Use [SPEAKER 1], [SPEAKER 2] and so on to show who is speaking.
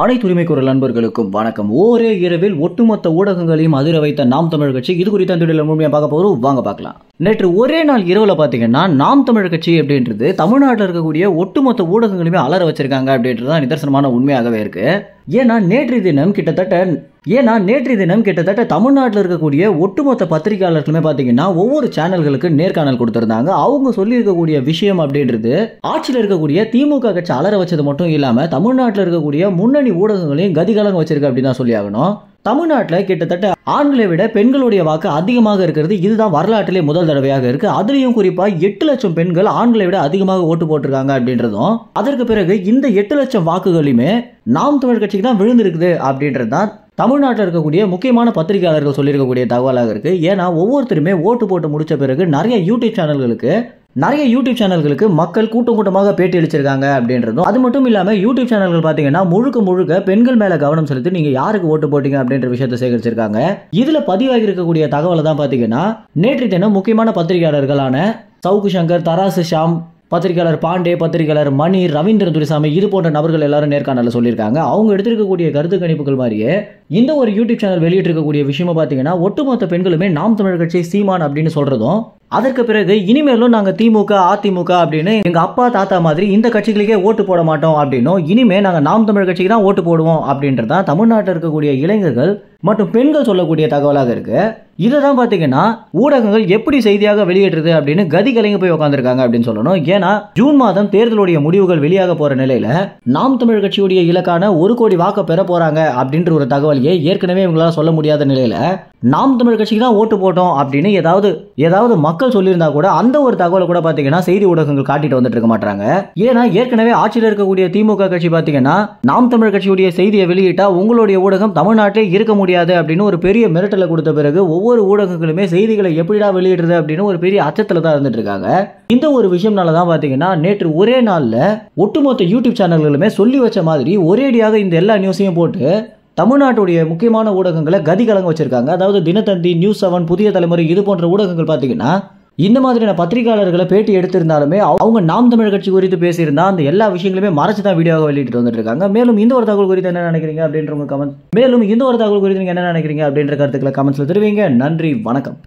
[SPEAKER 1] அனைத்து உரிமை குரல் நண்பர்களுக்கும் வணக்கம். ஒரே இரவில் ஒட்டுமொத்த ஊடகங்களையும் அதிர வைத்த நாம் தமிழர் கட்சி, இது குறித்த அந்த முழுமையா பார்க்க போறோம். வாங்க பார்க்கலாம். நேற்று ஒரே நாள் இரவுல பாத்தீங்கன்னா நாம் தமிழர் கட்சி அப்படின்றது தமிழ்நாட்டில் இருக்கக்கூடிய ஒட்டுமொத்த ஊடகங்களையுமே அலற வச்சிருக்காங்க அப்படின்றதுதான் நிதர்சனமான உண்மையாகவே இருக்கு. ஏன்னா நேற்று தினம் கிட்டத்தட்ட தமிழ்நாட்டில் இருக்கக்கூடிய ஒட்டுமொத்த பத்திரிகையாளர்களுமே பாத்தீங்கன்னா ஒவ்வொரு சேனல்களுக்கு நேர்காணல் கொடுத்திருந்தாங்க. அவங்க சொல்லி இருக்கக்கூடிய விஷயம் அப்படின்றது ஆட்சியில் இருக்கக்கூடிய திமுக கட்சி அலற வச்சது மட்டும் இல்லாம தமிழ்நாட்டில் இருக்கக்கூடிய முன்னணி ஊடகங்களையும் கதிகலங்க வச்சிருக்கு அப்படின்னு தான் சொல்லி ஆகணும். தமிழ்நாட்டில் கிட்டத்தட்ட ஆண்களை விட பெண்களுடைய வாக்கு அதிகமாக இருக்கிறது, இதுதான் வரலாற்றிலே முதல் தடவையாக இருக்கு. அதுலயும் குறிப்பா 8 லட்சம் பெண்கள் ஆண்களை விட அதிகமாக ஓட்டு போட்டிருக்காங்க அப்படின்றதும், அதற்கு பிறகு இந்த 8 லட்சம் வாக்குகளுமே நாம் தமிழ் கட்சிக்கு தான் விழுந்திருக்குது அப்படின்றதுதான் தமிழ்நாட்டில் இருக்கக்கூடிய முக்கியமான பத்திரிகையாளர்கள் சொல்லியிருக்கக்கூடிய தகவலாக இருக்கு. ஏன்னா ஒவ்வொருத்தருமே ஓட்டு போட்டு முடிச்ச பிறகு நிறைய யூடியூப் சேனல்களுக்கு மக்கள் கூட்டமாக பேட்டி அளிச்சிருக்காங்க அப்படின்றதும், அது மட்டும் இல்லாம யூடியூப் சேனல்கள் பாத்தீங்கன்னா முழுக்க பெண்கள் மேல கவனம் செலுத்தி நீங்க யாருக்கு ஓட்டு போட்டீங்க அப்படின்ற விஷயத்தை சேகரிச்சிருக்காங்க. இதுல பதிவாகி இருக்கக்கூடிய தகவலை தான் பாத்தீங்கன்னா நேற்று தினம் முக்கியமான பத்திரிகையாளர்களான சவுக்கு சங்கர், தராசு ஷாம், பத்திரிகையாளர் பாண்டே, பத்திரிகையாளர் மணி, ரவீந்திர துரைசாமி, இது போன்ற நபர்கள் எல்லாரும் நேர்காணல சொல்லியிருக்காங்க. அவங்க எடுத்திருக்கக்கூடிய கருத்து கணிப்புகள் மாதிரியே இந்த ஒரு யூடியூப் சேனல் வெளியிட்டு இருக்கக்கூடிய விஷயமா பாத்தீங்கன்னா ஒட்டுமொத்த பெண்களுமே நாம் தமிழர் கட்சி சீமான் அப்படின்னு சொல்றதும், அதற்கு பிறகு இனிமேலும் நாங்க திமுக அதிமுக அப்படின்னு எங்க அப்பா தாத்தா மாதிரி இந்த கட்சிகளுக்கே ஓட்டு போட மாட்டோம் அப்படின்னும், இனிமே நாங்க நாம் தமிழர் கட்சிக்கு தான் ஓட்டு போடுவோம் அப்படின்றதா தமிழ்நாட்டில் இருக்கக்கூடிய இளைஞர்கள் மற்றும் பெண்கள் சொல்லக்கூடிய தகவலாக இருக்கு. இதைதான் பாத்தீங்கன்னா ஊடகங்கள் எப்படி செய்தியாக வெளியிடுறது அப்படின்னு கதி கலங்கி போய் உட்காந்துருக்காங்க அப்படின்னு சொல்லணும். ஏன்னா ஜூன் மாதம் தேர்தலுடைய முடிவுகள் வெளியாக போற நிலையில நாம் தமிழர் கட்சியுடைய இலக்கான 1 கோடி வாக்கு பெற போறாங்க அப்படின்ற ஒரு தகவலையே ஏற்கனவே இவங்களால சொல்ல முடியாத நிலையில நாம் தமிழர் கட்சிக்கு தான் ஓட்டு போட்டோம் அப்படின்னு ஏதாவது மக்கள் சொல்லியிருந்தா கூட அந்த ஒரு தகவலை கூட பாத்தீங்கன்னா செய்தி ஊடகங்கள் காட்டிட்டு வந்துட்டு இருக்க மாட்டாங்க. ஏன்னா ஏற்கனவே ஆட்சியில் இருக்கக்கூடிய திமுக கட்சி பாத்தீங்கன்னா நாம் தமிழர் கட்சியுடைய செய்தியை வெளியிட்டா உங்களுடைய ஊடகம் தமிழ்நாட்டிலே இருக்க முடியாது அப்படின்னு ஒரு பெரிய மிரட்டலை கொடுத்த பிறகு ஒவ்வொரு ஊடகங்களுமே செய்திகளை எப்படிடா வெளியிடுறது அப்படின்னு ஒரு பெரிய அச்சத்துல தான் இருந்துட்டு இருக்காங்க. இந்த ஒரு விஷயம்னால தான் பாத்தீங்கன்னா நேற்று ஒரே நாள்ல ஒட்டுமொத்த யூடியூப் சேனல்களுமே சொல்லி வச்ச மாதிரி ஒரேடியாக இந்த எல்லா நியூஸையும் போட்டு தமிழ்நாட்டுடைய முக்கியமான ஊடகங்களை கதி கலங்க வச்சிருக்காங்க. அதாவது தினத்தந்தி, நியூஸ் 7, புதிய தலைமுறை, இது போன்ற ஊடகங்கள் பாத்தீங்கன்னா இந்த மாதிரியான பத்திரிகையாளர்களை பேட்டி எடுத்திருந்தாலுமே அவங்க நாம் தமிழர் கட்சி குறித்து பேசியிருந்தா அந்த எல்லா விஷயங்களுமே மறைச்சு தான் வீடியோவாக வெளியிட்டு வந்துட்டு இருக்காங்க. மேலும் இந்த ஒரு தகவல் குறித்து என்ன நினைக்கிறீங்க அப்படின்ற கருத்துக்களை கமெண்ட்ஸ்ல தெரிவிங்க. நன்றி, வணக்கம்.